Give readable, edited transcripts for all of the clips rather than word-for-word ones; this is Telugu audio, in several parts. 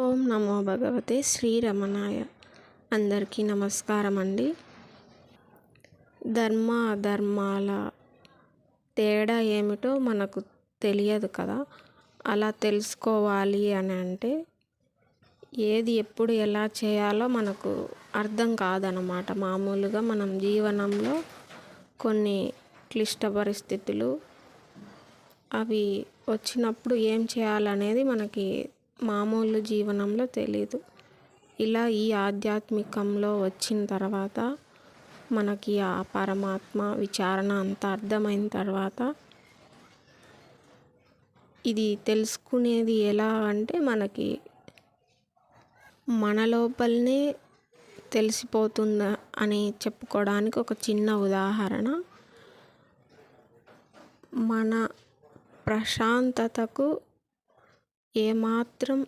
ఓం నమో భగవతే శ్రీరమణాయ. అందరికీ నమస్కారం అండి. ధర్మ అధర్మాల తేడా ఏమిటో మనకు తెలియదు కదా. అలా తెలుసుకోవాలి అని అంటే ఏది ఎప్పుడు ఎలా చేయాలో మనకు అర్థం కాదనమాట. మామూలుగా మనం జీవనంలో కొన్ని క్లిష్ట పరిస్థితులు అవి వచ్చినప్పుడు ఏం చేయాలనేది మనకి మామూలు జీవనంలో తెలీదు. ఇలా ఈ ఆధ్యాత్మికంలో వచ్చిన తర్వాత మనకి ఆ పరమాత్మ విచారణ అంతా అర్థమైన తర్వాత ఇది తెలుసుకునేది ఎలా అంటే మనకి మన లోపలనే తెలిసిపోతుందా అని చెప్పుకోవడానికి ఒక చిన్న ఉదాహరణ. మన ప్రశాంతతకు ఏమాత్రం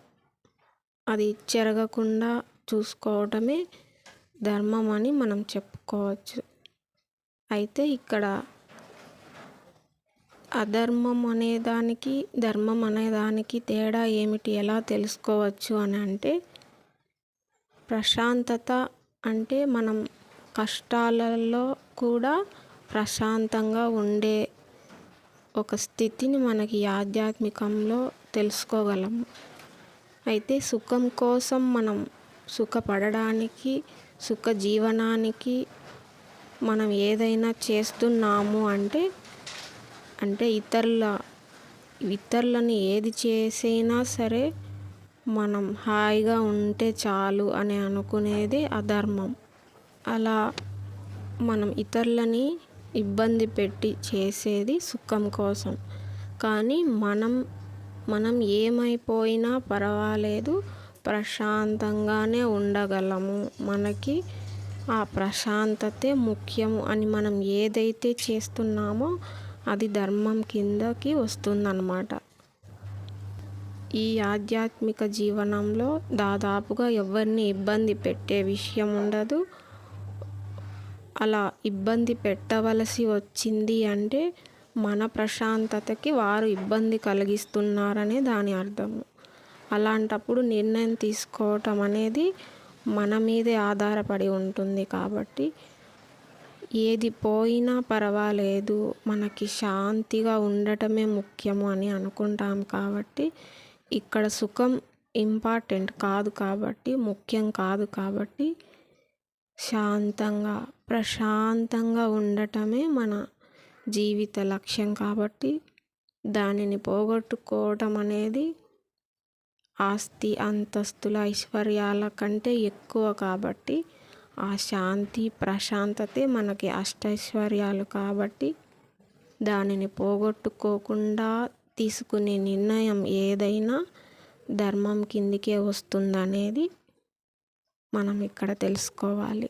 అది చెరగకుండా చూసుకోవటమే ధర్మం అని మనం చెప్పుకోవచ్చు. అయితే ఇక్కడ అధర్మం అనేదానికి ధర్మం అనేదానికి తేడా ఏమిటి, ఎలా తెలుసుకోవచ్చు అని అంటే, ప్రశాంతత అంటే మనం కష్టాలలో కూడా ప్రశాంతంగా ఉండే ఒక స్థితిని మనకి ఆధ్యాత్మికంలో తెలుసుకోగలము. అయితే సుఖం కోసం మనం సుఖపడడానికి, సుఖ జీవనానికి మనం ఏదైనా చేస్తున్నాము అంటే ఇతరులని ఏది చేసినా సరే మనం హాయిగా ఉంటే చాలు అని అనుకునేది అధర్మం. అలా మనం ఇతరులని ఇబ్బంది పెట్టి చేసేది సుఖం కోసం. కానీ మనం ఏమైపోయినా పర్వాలేదు, ప్రశాంతంగానే ఉండగలము, మనకి ఆ ప్రశాంతతే ముఖ్యము అని మనం ఏదైతే చేస్తున్నామో అది ధర్మం కిందకి వస్తుందన్నమాట. ఈ ఆధ్యాత్మిక జీవనంలో దాదాపుగా ఎవరిని ఇబ్బంది పెట్టే విషయం ఉండదు. అలా ఇబ్బంది పెట్టవలసి వచ్చింది అంటే మన ప్రశాంతతకి వారు ఇబ్బంది కలిగిస్తున్నారనే దాని అర్థము. అలాంటప్పుడు నిర్ణయం తీసుకోవటం అనేది మన మీదే ఆధారపడి ఉంటుంది. కాబట్టి ఏది పోయినా పర్వాలేదు, మనకి శాంతిగా ఉండటమే ముఖ్యము అని అనుకుంటాం. కాబట్టి ఇక్కడ సుఖం ఇంపార్టెంట్ కాదు, కాబట్టి ముఖ్యం కాదు. కాబట్టి శాంతంగా ప్రశాంతంగా ఉండటమే మన జీవిత లక్ష్యం. కాబట్టి దానిని పోగొట్టుకోవటం అనేది ఆస్తి అంతస్తుల ఐశ్వర్యాల కంటే ఎక్కువ. కాబట్టి ఆ శాంతి ప్రశాంతతే మనకి అష్టైశ్వర్యాలు. కాబట్టి దానిని పోగొట్టుకోకుండా తీసుకునే నిర్ణయం ఏదైనా ధర్మం కిందికే వస్తుందనేది మనం ఇక్కడ తెలుసుకోవాలి.